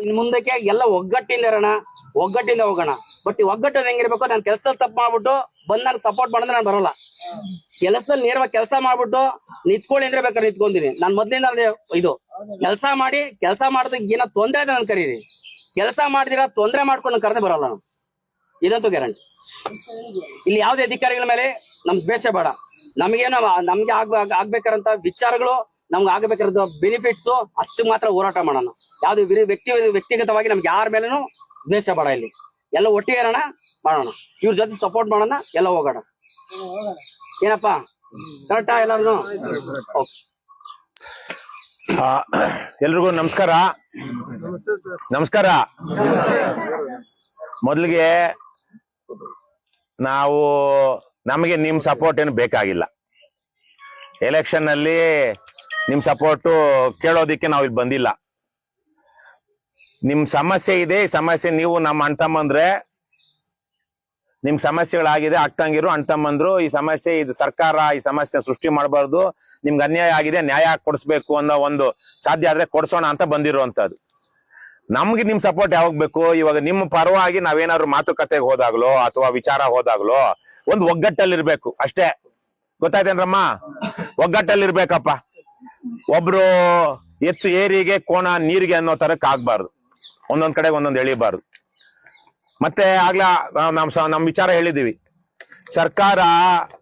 ಇನ್ ಮುಂದಕ್ಕೆ ಎಲ್ಲ ಒಗ್ಗಟ್ಟಿಂದ ಇರೋಣ, ಒಗ್ಗಟ್ಟಿಂದ ಹೋಗೋಣ. ಬಟ್ ಈ ಒಗ್ಗಟ್ಟು ಹೆಂಗಿರ್ಬೇಕು, ನಾನು ಕೆಲಸದಲ್ಲಿ ತಪ್ಪು ಮಾಡ್ಬಿಟ್ಟು ಬಂದ್ ನಾನು ಸಪೋರ್ಟ್ ಮಾಡಿದ್ರೆ ನಾನು ಬರಲ್ಲ. ಕೆಲಸದಲ್ಲಿ ನೇರವಾಗಿ ಕೆಲಸ ಮಾಡ್ಬಿಟ್ಟು ನಿಂತ್ಕೊಳ್ಳಿ ಅಂದ್ರೆ ಬೇಕಾದ್ರೆ ನಿಂತ್ಕೊಂತೀನಿ. ನಾನು ಮೊದ್ಲಿಂದ ಇದು ಕೆಲಸ ಮಾಡೋದಕ್ಕೆ ಏನೋ ತೊಂದ್ರೆ ಇದೆ ನನ್ ಕರೀರಿ, ಕೆಲಸ ಮಾಡಿದಿರ ತೊಂದ್ರೆ ಮಾಡ್ಕೊಂಡು ಕರೆದೇ ಬರಲ್ಲ ನಾನು, ಇದಂತೂ ಗ್ಯಾರಂಟಿ. ಇಲ್ಲಿ ಯಾವುದೇ ಅಧಿಕಾರಿಗಳ ಮೇಲೆ ನಮ್ಗೆ ದ್ವೇಷ ಬೇಡ. ನಮ್ಗೆ ಆಗ್ಬೇಕಾರಂತ ವಿಚಾರಗಳು, ನಮ್ಗೆ ಆಗಬೇಕಾದ ಬೆನಿಫಿಟ್ಸ್ ಅಷ್ಟು ಮಾತ್ರ ಹೋರಾಟ ಮಾಡೋಣ. ಯಾವ್ದು ವ್ಯಕ್ತಿಗತವಾಗಿ ನಮ್ಗೆ ಯಾರ ಮೇಲೇನು ದ್ವೇಷ ಬೇಡ. ಇಲ್ಲಿ ಎಲ್ಲ ಒಟ್ಟಿಗೆ ಇರೋಣ, ಮಾಡೋಣ, ಇವ್ರ ಜೊತೆ ಸಪೋರ್ಟ್ ಮಾಡೋಣ, ಎಲ್ಲ ಹೋಗೋಣ. ಏನಪ್ಪಾ ಕರೆಕ್ಟಾ ಎಲ್ಲಾರು? ಎಲ್ರಿಗೂ ನಮಸ್ಕಾರ. ನಮಸ್ಕಾರ. ಮೊದಲಿಗೆ ನಮಗೆ ನಿಮ್ ಸಪೋರ್ಟ್ ಏನು ಬೇಕಾಗಿಲ್ಲ. ಎಲೆಕ್ಷನ್ ನಲ್ಲಿ ನಿಮ್ ಸಪೋರ್ಟು ಕೇಳೋದಿಕ್ಕೆ ನಾವು ಇಲ್ಲಿ ಬಂದಿಲ್ಲ. ನಿಮ್ ಸಮಸ್ಯೆ ಇದೆ, ಈ ಸಮಸ್ಯೆ ನೀವು ನಮ್ಮ ಅಣ್ತಮ್ಮಂದ್ರೆ, ನಿಮ್ ಸಮಸ್ಯೆಗಳಾಗಿದೆ, ಅಕ್ಕಂಗಿರು ಅಣ್ತಮ್ಮಂದ್ರು, ಈ ಸಮಸ್ಯೆ ಇದು ಸರ್ಕಾರ ಈ ಸಮಸ್ಯೆ ಸೃಷ್ಟಿ ಮಾಡಬಾರ್ದು, ನಿಮ್ಗೆ ಅನ್ಯಾಯ ಆಗಿದೆ, ನ್ಯಾಯ ಕೊಡಿಸ್ಬೇಕು ಅನ್ನೋ ಒಂದು ಸಾಧ್ಯ ಆದ್ರೆ ಕೊಡ್ಸೋಣ ಅಂತ ಬಂದಿರುವಂತದ್ದು. ನಮ್ಗೆ ನಿಮ್ ಸಪೋರ್ಟ್ ಯಾವಾಗ ಬೇಕು? ಇವಾಗ ನಿಮ್ಮ ಪರವಾಗಿ ನಾವೇನಾದ್ರು ಮಾತುಕತೆಗೆ ಹೋದಾಗ್ಲೋ ಅಥವಾ ವಿಚಾರ ಹೋದಾಗ್ಲೋ ಒಂದು ಒಗ್ಗಟ್ಟಲ್ಲಿರ್ಬೇಕು ಅಷ್ಟೇ. ಗೊತ್ತಾಯ್ತೇನ್ರಮ್ಮ? ಒಗ್ಗಟ್ಟಲ್ಲಿರ್ಬೇಕಪ್ಪ. ಒಬ್ರು ಎತ್ತು ಏರಿಗೆ ಕೋಣ ನೀರಿಗೆ ಅನ್ನೋ ತರಕ್ ಆಗ್ಬಾರ್ದು, ಒಂದೊಂದ್ ಕಡೆಗೆ ಒಂದೊಂದು ಎಳಿಬಾರ್ದು. ಮತ್ತೆ ಆಗ್ಲಾ ನಮ್ ವಿಚಾರ ಹೇಳಿದೀವಿ, ಸರ್ಕಾರ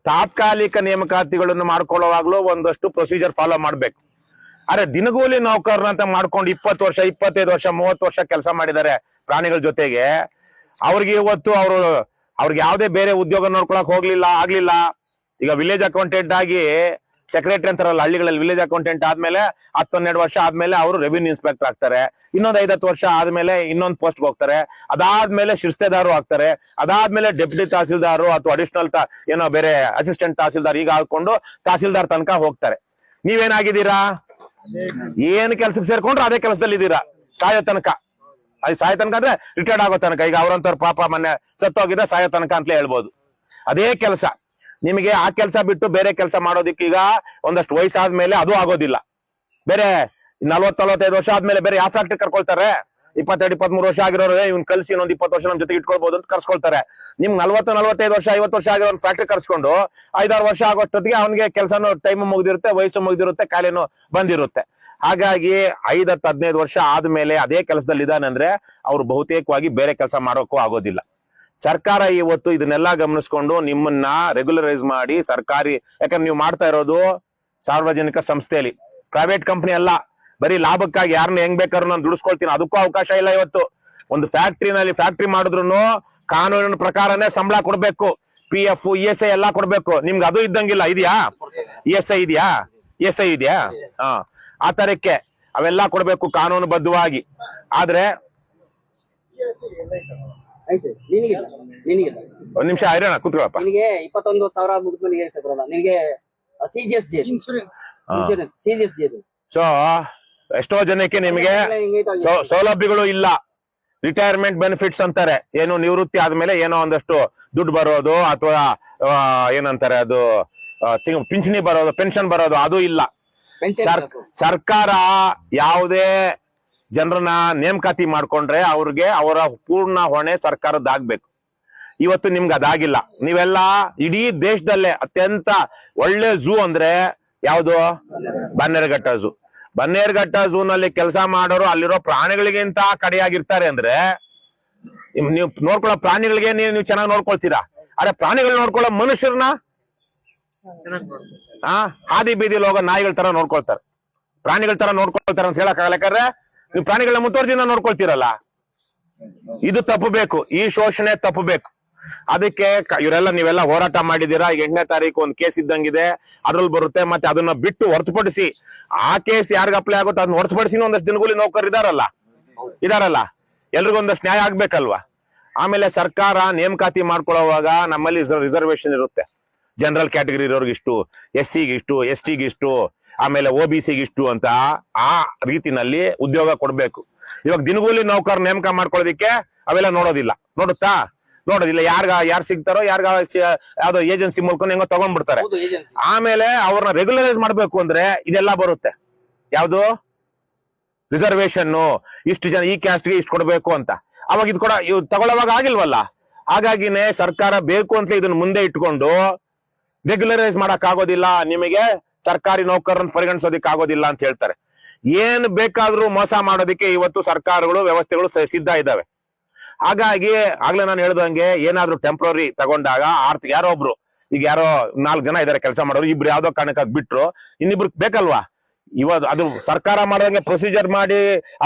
ತಾತ್ಕಾಲಿಕ ನೇಮಕಾತಿಗಳನ್ನು ಮಾಡ್ಕೊಳ್ಳುವಾಗ್ಲೂ ಒಂದಷ್ಟು ಪ್ರೊಸೀಜರ್ ಫಾಲೋ ಮಾಡ್ಬೇಕು. ಆದ್ರೆ ದಿನಗೂಲಿ ನೌಕರರಂತ ಮಾಡ್ಕೊಂಡು 20 ವರ್ಷ 25 ವರ್ಷ 30 ವರ್ಷ ಕೆಲಸ ಮಾಡಿದ್ದಾರೆ ಪ್ರಾಣಿಗಳ ಜೊತೆಗೆ. ಅವ್ರಿಗೆ ಇವತ್ತು ಅವ್ರಿಗೆ ಯಾವ್ದೇ ಬೇರೆ ಉದ್ಯೋಗ ನೋಡ್ಕೊಳಕ್ ಆಗ್ಲಿಲ್ಲ. ಈಗ ವಿಲೇಜ್ ಅಕೌಂಟೆಂಟ್ ಆಗಿ ಸೆಕ್ರೆಟರಿ ಅಂತಾರಲ್ಲ ಹಳ್ಳಿಗಳಲ್ಲಿ, ವಿಲೇಜ್ ಅಕೌಂಟೆಂಟ್ ಆದ್ಮೇಲೆ 10-12 ವರ್ಷ ಆದ್ಮೇಲೆ ಅವರು ರೆವಿನ್ಯೂ ಇನ್ಸ್ಪೆಕ್ಟರ್ ಆಗ್ತಾರೆ. ಇನ್ನೊಂದು 5-10 ವರ್ಷ ಆದ್ಮೇಲೆ ಇನ್ನೊಂದು ಪೋಸ್ಟ್ ಹೋಗ್ತಾರೆ. ಅದಾದ್ಮೇಲೆ ಶಿಸ್ತೆದಾರು ಆಗ್ತಾರೆ. ಅದಾದ್ಮೇಲೆ ಡೆಪ್ಯೂಟಿ ತಹಸೀಲ್ದಾರು ಅಥವಾ ಅಡಿಷನಲ್ ಏನೋ ಬೇರೆ ಅಸಿಸ್ಟೆಂಟ್ ತಹಸೀಲ್ದಾರ್ ಈಗ ಹಾಕೊಂಡು ತಹಸೀಲ್ದಾರ್ ತನಕ ಹೋಗ್ತಾರೆ. ನೀವೇನಾಗಿದ್ದೀರಾ? ಏನ್ ಕೆಲ್ಸಕ್ಕೆ ಸೇರ್ಕೊಂಡ್ರು ಅದೇ ಕೆಲಸದಲ್ಲಿ ಇದ್ದೀರಾ ಸಾಯೋ ತನಕ. ಸಾಯೋ ತನಕ ಅಂದ್ರೆ ರಿಟೈರ್ಡ್ ಆಗೋ ತನಕ. ಈಗ ಅವ್ರಂತವ್ರ ಪಾಪ ಮೊನ್ನೆ ಸತ್ತೋಗಿದ್ರೆ ಸಾಯೋ ತನಕ ಅಂತಲೇ ಹೇಳ್ಬೋದು. ಅದೇ ಕೆಲಸ. ನಿಮಗೆ ಆ ಕೆಲಸ ಬಿಟ್ಟು ಬೇರೆ ಕೆಲಸ ಮಾಡೋದಿಕ್ಕೆ ಈಗ ಒಂದಷ್ಟು ವಯಸ್ಸಾದ್ಮೇಲೆ ಅದು ಆಗೋದಿಲ್ಲ. ಬೇರೆ 40-45 ವರ್ಷ ಆದ್ಮೇಲೆ ಬೇರೆ ಯಾವ ಫ್ಯಾಕ್ಟ್ರಿ ಕರ್ಕೊಳ್ತಾರೆ? 22-23 ವರ್ಷ ಆಗಿರೋರು ಇವ್ನ್ ಕಲ್ಸಿ ಇನ್ನೊಂದು 20 ವರ್ಷ ನಮ್ ಜೊತೆಗೆ ಇಟ್ಕೊಳ್ಬಹುದು ಅಂತ ಕರ್ಸ್ಕೊಳ್ತಾರೆ. ನಿಮ್ 40-45 ವರ್ಷ 50 ವರ್ಷ ಆಗಿರೋ ಒಂದು ಫ್ಯಾಕ್ಟ್ರಿ ಕರ್ಸ್ಕೊಂಡು 5-6 ವರ್ಷ ಆಗೋಷ್ಟೊತ್ತಿಗೆ ಅವನಿಗೆ ಕೆಲಸನೂ ಟೈಮ್ ಮುಗ್ದಿರುತ್ತೆ, ವಯಸ್ಸು ಮುಗ್ದಿರುತ್ತೆ, ಕಾಲೇನು ಬಂದಿರುತ್ತೆ. ಹಾಗಾಗಿ 5-15 ವರ್ಷ ಆದ್ಮೇಲೆ ಅದೇ ಕೆಲಸದಲ್ಲಿ ಇದಾನಂದ್ರೆ ಅವ್ರು ಬಹುತೇಕವಾಗಿ ಬೇರೆ ಕೆಲಸ ಮಾಡೋಕ್ಕೂ ಆಗೋದಿಲ್ಲ. ಸರ್ಕಾರ ಇವತ್ತು ಇದನ್ನೆಲ್ಲ ಗಮನಿಸ್ಕೊಂಡು ನಿಮ್ಮನ್ನ ರೆಗ್ಯುಲರೈಸ್ ಮಾಡಿ ಸರ್ಕಾರಿ, ಯಾಕಂದ್ರೆ ನೀವು ಮಾಡ್ತಾ ಇರೋದು ಸಾರ್ವಜನಿಕ ಸಂಸ್ಥೆಯಲ್ಲಿ, ಪ್ರೈವೇಟ್ ಕಂಪನಿ ಅಲ್ಲ. ಬರೀ ಲಾಭಕ್ಕಾಗಿ ಯಾರನ್ನ ಹೆಂಗ್ ಬೇಕಾದ್ರೂ ನಾನು ದುಡಿಸ್ಕೊಳ್ತೀನಿ ಅದಕ್ಕೂ ಅವಕಾಶ ಇಲ್ಲ. ಇವತ್ತು ಒಂದು ಫ್ಯಾಕ್ಟ್ರಿ ಮಾಡಿದ್ರು ಕಾನೂನಿನ ಪ್ರಕಾರನೇ ಸಂಬಳ ಕೊಡ್ಬೇಕು. PF ESI ಎಲ್ಲ ಕೊಡ್ಬೇಕು. ನಿಮ್ಗೆ ಅದು ಇದ್ದಂಗಿಲ್ಲ. ಇದೆಯಾ ESI? ಇದೆಯಾ? ಆ ತರಕ್ಕೆ ಅವೆಲ್ಲ ಕೊಡ್ಬೇಕು ಕಾನೂನುಬದ್ಧವಾಗಿ. ಆದ್ರೆ ಒಂದ್ ನಿಮಿಷ ಇರೋಣ, ಕೂತ್ಕೊಳ್ಳಪ್ಪ. ನಿನಗೆ 21,000 ಮುಗಿದ್ಮೇಲೆ ನಿನಗೆ CGS. ಸೊ ಎಷ್ಟೋ ಜನಕ್ಕೆ ನಿಮಗೆ ಸೌಲಭ್ಯಗಳು ಇಲ್ಲ. ರಿಟೈರ್ಮೆಂಟ್ ಬೆನಿಫಿಟ್ಸ್ ಅಂತಾರೆ, ಏನು ನಿವೃತ್ತಿ ಆದ್ಮೇಲೆ ಏನೋ ಒಂದಷ್ಟು ದುಡ್ಡು ಬರೋದು ಅಥವಾ ಏನಂತಾರೆ ಅದು ಪಿಂಚಣಿ ಬರೋದು, ಪೆನ್ಷನ್ ಬರೋದು, ಅದು ಇಲ್ಲ. ಸರ್ಕಾರ ಯಾವುದೇ ಜನರನ್ನ ನೇಮಕಾತಿ ಮಾಡ್ಕೊಂಡ್ರೆ ಅವ್ರಿಗೆ ಅವರ ಪೂರ್ಣ ಹೊಣೆ ಸರ್ಕಾರದ್ದಾಗ್ಬೇಕು. ಇವತ್ತು ನಿಮ್ಗೆ ಅದಾಗಿಲ್ಲ. ನೀವೆಲ್ಲ ಇಡೀ ದೇಶದಲ್ಲೇ ಅತ್ಯಂತ ಒಳ್ಳೆ ಝೂ ಅಂದ್ರೆ ಯಾವುದು? ಬನ್ನೇರುಘಟ್ಟ ಝೂ. ಬನ್ನೇರುಘಟ್ಟ ಝೂ ನಲ್ಲಿ ಕೆಲಸ ಮಾಡೋರು ಅಲ್ಲಿರೋ ಪ್ರಾಣಿಗಳಿಗಿಂತ ಕಡೆಯಾಗಿರ್ತಾರೆ. ಅಂದ್ರೆ ನೀವು ನೋಡ್ಕೊಳ್ಳೋ ಪ್ರಾಣಿಗಳಿಗೆ ನೀವು ಚೆನ್ನಾಗಿ ನೋಡ್ಕೊಳ್ತೀರಾ. ಆದ್ರೆ ಪ್ರಾಣಿಗಳು ನೋಡ್ಕೊಳ್ಳೋ ಮನುಷ್ಯರನ್ನ ಹಾದಿ ಬೀದಿಲಿ ಹೋಗೋ ನಾಯಿಗಳ ತರ ನೋಡ್ಕೊಳ್ತಾರೆ, ಪ್ರಾಣಿಗಳ ತರ ನೋಡ್ಕೊಳ್ತಾರೆ ಅಂತ ಹೇಳಕ್ಕಾಗಲ್ಲ. ಯಾಕಂದ್ರೆ ನೀವು ಪ್ರಾಣಿಗಳನ್ನ ಮುತುವರ್ಜಿಯಿಂದ ನೋಡ್ಕೊಳ್ತೀರಲ್ಲ. ಇದು ತಪ್ಪಬೇಕು, ಈ ಶೋಷಣೆ ತಪ್ಪಬೇಕು. ಅದಕ್ಕೆ ನೀವೆಲ್ಲ ಹೋರಾಟ ಮಾಡಿದೀರಾ. 8ನೇ ತಾರೀಕು ಒಂದು ಕೇಸ್ ಇದ್ದಂಗಿದೆ, ಅದ್ರಲ್ಲಿ ಬರುತ್ತೆ. ಮತ್ತೆ ಅದನ್ನ ಬಿಟ್ಟು ಹೊರತುಪಡಿಸಿ ಆ ಕೇಸ್ ಯಾರಿಗ ಅಪ್ಲೈ ಆಗುತ್ತೋ ಅದನ್ನ ಹೊರತುಪಡಿಸಿ ಒಂದಷ್ಟು ದಿನಗೂಲಿ ನೌಕರು ಇದಾರಲ್ಲ, ಎಲ್ರಿಗೂ ಒಂದಷ್ಟು ನ್ಯಾಯ ಆಗ್ಬೇಕಲ್ವಾ. ಆಮೇಲೆ ಸರ್ಕಾರ ನೇಮಕಾತಿ ಮಾಡ್ಕೊಳ್ಳುವಾಗ ನಮ್ಮಲ್ಲಿ ರಿಸರ್ವೇಶನ್ ಇರುತ್ತೆ. ಜನರಲ್ ಕ್ಯಾಟಗರಿ ಇರೋರ್ಗಿಷ್ಟು, SC-ಗಿಷ್ಟು, ST-ಗಿಷ್ಟು, ಆಮೇಲೆ OBC-ಗಿಷ್ಟು ಅಂತ ಆ ರೀತಿನಲ್ಲಿ ಉದ್ಯೋಗ ಕೊಡ್ಬೇಕು. ಇವಾಗ ದಿನಗೂಲಿ ನೌಕರ ನೇಮಕ ಮಾಡ್ಕೊಳ್ಳೋದಿಕ್ಕೆ ಅವೆಲ್ಲ ನೋಡೋದಿಲ್ಲ. ಯಾರು ಸಿಗ್ತಾರೋ ಯಾವ್ದೋ ಏಜೆನ್ಸಿ ಮೂಲಕ ಹೆಂಗೋ ತಗೊಂಡ್ಬಿಡ್ತಾರೆ. ಆಮೇಲೆ ಅವ್ರನ್ನ ರೆಗ್ಯುಲರೈಸ್ ಮಾಡ್ಬೇಕು ಅಂದ್ರೆ ಇದೆಲ್ಲ ಬರುತ್ತೆ. ಯಾವ್ದು ರಿಸರ್ವೇಶನ್, ಇಷ್ಟು ಜನ ಈ ಕ್ಯಾಸ್ಟ್ಗೆ ಇಷ್ಟು ಕೊಡ್ಬೇಕು ಅಂತ. ಅವಾಗ ಇದು ಕೂಡ ಇವ್ ತಗೊಳ್ಳೋವಾಗ ಆಗಿಲ್ವಲ್ಲ. ಹಾಗಾಗಿನೇ ಸರ್ಕಾರ ಬೇಕು ಅಂತ ಇದನ್ನ ಮುಂದೆ ಇಟ್ಕೊಂಡು ರೆಗ್ಯುಲರೈಸ್ ಮಾಡಕ್ ಆಗೋದಿಲ್ಲ, ನಿಮಗೆ ಸರ್ಕಾರಿ ನೌಕರರನ್ನು ಪರಿಗಣಿಸೋದಿಕ್ ಆಗೋದಿಲ್ಲ ಅಂತ ಹೇಳ್ತಾರೆ. ಏನ್ ಬೇಕಾದ್ರೂ ಮೋಸ ಮಾಡೋದಿಕ್ಕೆ ಇವತ್ತು ಸರ್ಕಾರಗಳು ವ್ಯವಸ್ಥೆಗಳು ಸಿದ್ಧ ಇದ್ದಾವೆ. ಹಾಗಾಗಿ ಆಗ್ಲೇ ನಾನು ಹೇಳ್ದಂಗೆ ಏನಾದ್ರೂ ಟೆಂಪ್ರರಿ ತಗೊಂಡಾಗ ಯಾರೋ ಒಬ್ರು, ಈಗ ಯಾರೋ 4 ಜನ ಇದಾರೆ ಕೆಲಸ ಮಾಡೋರು, ಇಬ್ರು ಯಾವ್ದೋ ಕಾರಣಕ್ಕಾಗಿ ಬಿಟ್ರು, ಇನ್ನಿಬ್ರು ಬೇಕಲ್ವಾ. ಇವತ್ತು ಅದು ಸರ್ಕಾರ ಮಾಡ್ದಂಗೆ ಪ್ರೊಸೀಜರ್ ಮಾಡಿ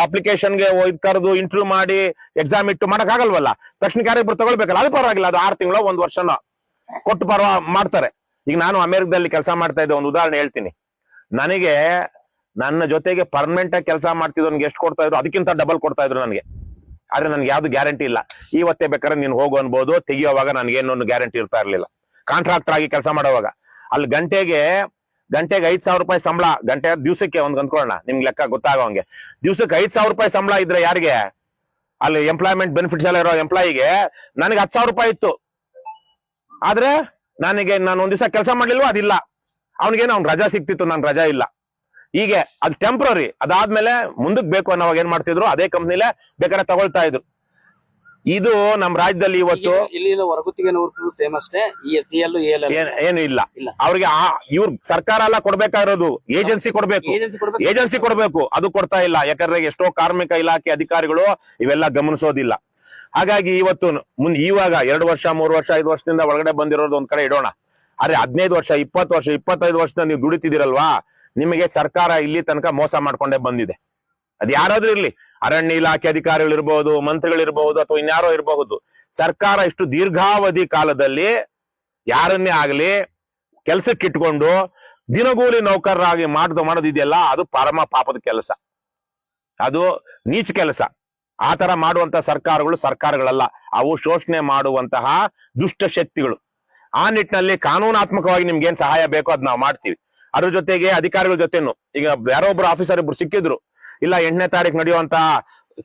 ಅಪ್ಲಿಕೇಶನ್ಗೆ ಕರೆದು ಇಂಟರ್ವ್ಯೂ ಮಾಡಿ ಎಕ್ಸಾಮ್ ಇಟ್ಟು ಮಾಡಕ್ ಆಗಲ್ವಲ್ಲ. ತಕ್ಷಣಕ್ಕೆ ಯಾರಿಬ್ರು ತಗೊಳ್ಬೇಕಲ್ಲ, ಅದು ಪರವಾಗಿಲ್ಲ. ಅದು 6 ತಿಂಗಳು 1 ವರ್ಷನೋ ಕೊಟ್ಟು ಮಾಡ್ತಾರೆ. ಈಗ ನಾನು ಅಮೆರಿಕದಲ್ಲಿ ಕೆಲಸ ಮಾಡ್ತಾ ಇದ್ದೆ, ಒಂದು ಉದಾಹರಣೆ ಹೇಳ್ತೀನಿ. ನನಗೆ ನನ್ನ ಜೊತೆಗೆ ಪರ್ಮನೆಂಟ್ ಆಗಿ ಕೆಲಸ ಮಾಡ್ತಿದ್ದವನ್ಗೆ ಎಷ್ಟು ಕೊಡ್ತಾ ಇದ್ರು ಅದಕ್ಕಿಂತ ಡಬಲ್ ಕೊಡ್ತಾ ಇದ್ರು ನನಗೆ. ಆದ್ರೆ ನನ್ಗೆ ಯಾವ್ದು ಗ್ಯಾರಂಟಿ ಇಲ್ಲ. ಇವತ್ತೇ ಬೇಕಾದ್ರೆ ನೀನು ಹೋಗು ಅನ್ಬೋದು, ತೆಗಿಯೋವಾಗ ನನ್ಗೇನೊಂದು ಗ್ಯಾರಂಟಿ ಇರ್ತಾ ಇರ್ಲಿಲ್ಲ. ಕಾಂಟ್ರಾಕ್ಟರ್ ಆಗಿ ಕೆಲಸ ಮಾಡೋವಾಗ ಅಲ್ಲಿ ಗಂಟೆಗೆ 5,000 ರೂಪಾಯಿ ಸಂಬಳ, ಗಂಟೆ ದಿವಸಕ್ಕೆ ಒಂದ್ ಅಂದ್ಕೊಳ್ಳೋಣ, ನಿಮ್ಗೆ ಲೆಕ್ಕ ಗೊತ್ತಾಗೋಂಗೆ. ದಿವಸಕ್ಕೆ 5,000 ರೂಪಾಯಿ ಸಂಬಳ ಇದ್ರೆ ಯಾರಿಗೆ ಅಲ್ಲಿ ಎಂಪ್ಲಾಯ್ಮೆಂಟ್ ಬೆನಿಫಿಟ್ಸ್ ಎಲ್ಲ ಇರೋ ಎಂಪ್ಲಾಯಿಗೆ, ನನಗೆ 10,000 ರೂಪಾಯಿ ಇತ್ತು. ಆದ್ರೆ ನಾನು ಒಂದ್ ದಿವಸ ಕೆಲಸ ಮಾಡ್ಲಿಲ್ವಾ ಅದಿಲ್ಲ, ಅವ್ನಿಗೇನು ಅವ್ನ್ ರಜಾ ಸಿಕ್ತಿತ್ತು, ನನ್ ರಜಾ ಇಲ್ಲ. ಹೀಗೆ ಅದು ಟೆಂಪ್ರರಿ. ಅದಾದ್ಮೇಲೆ ಮುಂದಕ್ಕೆ ಬೇಕು ಅನ್ನೋವಾಗ ಏನ್ ಮಾಡ್ತಿದ್ರು, ಅದೇ ಕಂಪ್ನಿಲೇ ಬೇಕಾದ್ರೆ ತಗೊಳ್ತಾ ಇದ್ರು. ಇದು ನಮ್ ರಾಜ್ಯದಲ್ಲಿ ಇವತ್ತು ಇಲ್ಲಿ ಹೊರಗುತ್ತಿಗೆ ನೌಕರರು ಸೇಮ್ ಅಷ್ಟೇ, ಏನು ಇಲ್ಲ. ಅವ್ರಿಗೆ ಇವ್ರ ಸರ್ಕಾರ ಎಲ್ಲ ಕೊಡ್ಬೇಕಾಗಿರೋದು ಏಜೆನ್ಸಿ ಕೊಡ್ಬೇಕು, ಏಜೆನ್ಸಿ ಕೊಡ್ಬೇಕು, ಅದು ಕೊಡ್ತಾ ಇಲ್ಲ. ಯಾಕಂದ್ರೆ ಎಷ್ಟೋ ಕಾರ್ಮಿಕ ಇಲಾಖೆ ಅಧಿಕಾರಿಗಳು ಇವೆಲ್ಲ ಗಮನಿಸೋದಿಲ್ಲ. ಹಾಗಾಗಿ ಇವತ್ತು ಇವಾಗ 2 ವರ್ಷ 3 ವರ್ಷ 5 ವರ್ಷದಿಂದ ಒಳಗಡೆ ಬಂದಿರೋದು ಒಂದ್ ಕಡೆ ಇಡೋಣ. ಆದ್ರೆ 15 ವರ್ಷ 20 ವರ್ಷ 25 ವರ್ಷದಿಂದ ನೀವು ದುಡಿತಿದ್ದೀರಲ್ವಾ, ನಿಮಗೆ ಸರ್ಕಾರ ಇಲ್ಲಿ ತನಕ ಮೋಸ ಮಾಡ್ಕೊಂಡೇ ಬಂದಿದೆ. ಅದ್ ಯಾರಾದ್ರೂ ಇರ್ಲಿ, ಅರಣ್ಯ ಇಲಾಖೆ ಅಧಿಕಾರಿಗಳಿರ್ಬಹುದು, ಮಂತ್ರಿಗಳಿರ್ಬಹುದು, ಅಥವಾ ಇನ್ಯಾರೋ ಇರಬಹುದು, ಸರ್ಕಾರ ಇಷ್ಟು ದೀರ್ಘಾವಧಿ ಕಾಲದಲ್ಲಿ ಯಾರನ್ನೇ ಆಗ್ಲಿ ಕೆಲ್ಸಕ್ಕೆ ಇಟ್ಕೊಂಡು ದಿನಗೂಲಿ ನೌಕರರಾಗಿ ಮಾಡೋದಿದೆಯಲ್ಲ, ಅದು ಪರಮ ಪಾಪದ ಕೆಲಸ, ಅದು ನೀಚ ಕೆಲಸ. ಆ ತರ ಮಾಡುವಂತ ಸರ್ಕಾರಗಳಲ್ಲ, ಅವು ಶೋಷಣೆ ಮಾಡುವಂತಹ ದುಷ್ಟ ಶಕ್ತಿಗಳು. ಆ ನಿಟ್ಟಿನಲ್ಲಿ ಕಾನೂನಾತ್ಮಕವಾಗಿ ನಿಮ್ಗೆ ಏನ್ ಸಹಾಯ ಬೇಕೋ ಅದ್ ನಾವು ಮಾಡ್ತೀವಿ. ಅದ್ರ ಜೊತೆಗೆ ಅಧಿಕಾರಿಗಳ ಜೊತೆನು, ಈಗ ಯಾರೋ ಒಬ್ರು ಆಫೀಸರ್ ಇಬ್ರು ಸಿಕ್ಕಿದ್ರು, ಇಲ್ಲ 8ನೇ ತಾರೀಕು ನಡೆಯುವಂತ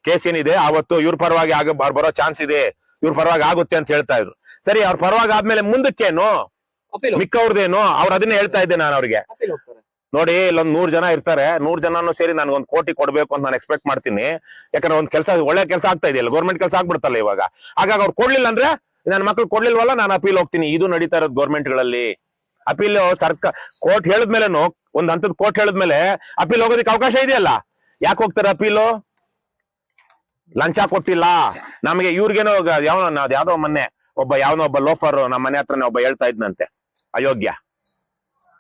ಕೇಸ್ ಏನಿದೆ ಅವತ್ತು ಇವ್ರ ಪರವಾಗಿ ಬರೋ ಚಾನ್ಸ್ ಇದೆ, ಇವ್ರ ಪರವಾಗಿ ಆಗುತ್ತೆ ಅಂತ ಹೇಳ್ತಾ ಇದ್ರು. ಸರಿ, ಅವ್ರ ಪರವಾಗಿ ಆದ್ಮೇಲೆ ಮುಂದಕ್ಕೇನು ಮಿಕ್ಕವ್ರದೇನು, ಅವ್ರು ಅದನ್ನೇ ಹೇಳ್ತಾ ಇದ್ದೆ ನಾನು ಅವ್ರಿಗೆ. ನೋಡಿ, ಇಲ್ಲೊಂದ್ 100 ಜನ ಇರ್ತಾರೆ, 100 ಜನನು ಸೇರಿ ನನ್ಗೆ 1 ಕೋಟಿ ಕೊಡ್ಬೇಕು ಅಂತ ನಾನು ಎಕ್ಸ್ಪೆಕ್ಟ್ ಮಾಡ್ತೀನಿ. ಯಾಕಂದ್ರೆ ಒಂದ್ ಕೆಲಸ, ಒಳ್ಳೆ ಕೆಲಸ ಆಗ್ತಾ ಇದೆಯಲ್ಲ, ಗೌರ್ಮೆಂಟ್ ಕೆಲಸ ಆಗ್ಬಿಡ್ತಲ್ಲ ಇವಾಗ. ಹಾಗಾಗಿ ಅವ್ರು ಕೊಡ್ಲಿಲ್ಲ ಅಂದ್ರೆ, ನನ್ನ ಮಕ್ಳು ಕೊಡ್ಲಿಲ್ವಲ್ಲ, ನಾನು ಅಪೀಲ್ ಹೋಗ್ತೀನಿ. ಇದು ನಡೀತಾ ಇರೋದು ಗೌರ್ಮೆಂಟ್ ಗಳಲ್ಲಿ. ಅಪೀಲ್ ಕೋರ್ಟ್ ಹೇಳಿದ್ಮೇಲೆನು, ಒಂದ್ ಹಂತದ ಕೋರ್ಟ್ ಹೇಳಿದ್ಮೇಲೆ ಅಪೀಲ್ ಹೋಗೋದಕ್ಕೆ ಅವಕಾಶ ಇದೆಯಲ್ಲ. ಯಾಕೆ ಹೋಗ್ತಾರೆ ಅಪೀಲು? ಲಂಚ ಕೊಟ್ಟಿಲ್ಲ ನಮಗೆ, ಇವ್ರಿಗೇನೋ ಯಾವ್ದೋ ಮೊನ್ನೆ ಒಬ್ಬ ಲೋಫರ್ ನಮ್ಮ ಮನೆ ಹತ್ರನೇ ಒಬ್ಬ ಹೇಳ್ತಾ ಇದ್ನಂತೆ, ಅಯೋಗ್ಯ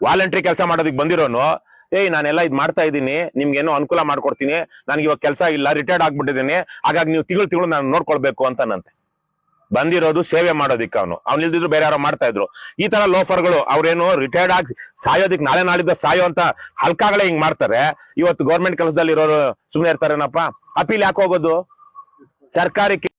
ವಾಲಂಟ್ರಿ ಕೆಲಸ ಮಾಡೋದಕ್ಕೆ ಬಂದಿರೋನು, ನಾನೆಲ್ಲ ಇದ್ ಮಾಡ್ತಾ ಇದ್ದೀನಿ, ನಿಮ್ಗೇನೋ ಅನುಕೂಲ ಮಾಡ್ಕೊಡ್ತೀನಿ, ನನ್ಗೆ ಇವಾಗ ಕೆಲಸ ಇಲ್ಲ, ರಿಟೈರ್ಡ್ ಆಗ್ಬಿಟ್ಟಿದ್ದೀನಿ, ಹಾಗಾಗಿ ನೀವು ತಿಂಗಳು ನಾನು ನೋಡ್ಕೊಳ್ಬೇಕು ಅಂತಾನಂತೆ. ಬಂದಿರೋದು ಸೇವೆ ಮಾಡೋದಿಕ್ಕೆ, ಅವ್ನು ಇಲ್ದಿದ್ರು ಬೇರೆ ಯಾರೋ ಮಾಡ್ತಾ ಇದ್ರು. ಈ ತರ ಲೋಫರ್ಗಳು ಅವ್ರೇನು ರಿಟೈರ್ಡ್ ಆಗಿ ಸಾಯೋದಿಕ್ ನಾಳೆ ನಾಳಿದ್ದ ಸಾಯೋ ಅಂತ ಹಲ್ಕಾಗಳೇ ಹಿಂಗ್ ಮಾಡ್ತಾರೆ. ಇವತ್ತು ಗೌರ್ಮೆಂಟ್ ಕೆಲಸದಲ್ಲಿ ಇರೋರು ಸುಮ್ನೆ ಇರ್ತಾರೇನಪ್ಪ? ಅಪೀಲ್ ಯಾಕೆ ಹೋಗೋದು? ಸರ್ಕಾರಿ